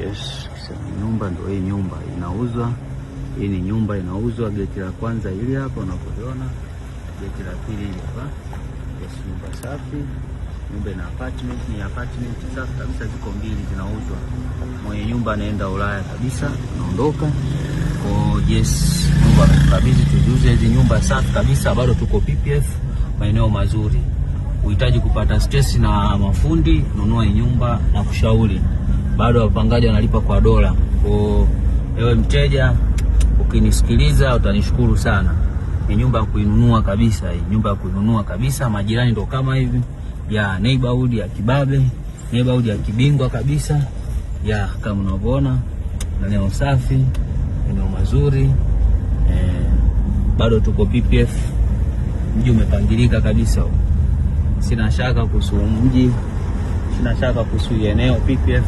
Yes, nyumba ndio hii. Nyumba inauzwa. Hii ni nyumba inauzwa. Geti la kwanza hili hapa unapoiona, geti la pili hili hapa. Yes, nyumba safi. Nyumba ina apartment, ni apartment safi kabisa, ziko mbili zinauzwa. Mwenye nyumba anaenda Ulaya kabisa, anaondoka. Yes, nyumba kabisa tujuze hizi nyumba safi kabisa, bado tuko PPF, maeneo mazuri. Uhitaji kupata stress na mafundi, nunua hii nyumba na kushauri. Bado wapangaji wanalipa kwa dola. Kwa wewe mteja ukinisikiliza utanishukuru sana. Ni nyumba ya kuinunua kabisa hii, nyumba ya kuinunua kabisa. Majirani ndo kama hivi. Ya neighborhood ya kibabe, neighborhood ya kibingwa kabisa. Ya kama unavyoona, eneo safi, eneo mazuri. Bado tuko PPF. Mji umepangilika kabisa. Sina shaka kuhusu mji, sina shaka kuhusu eneo PPF.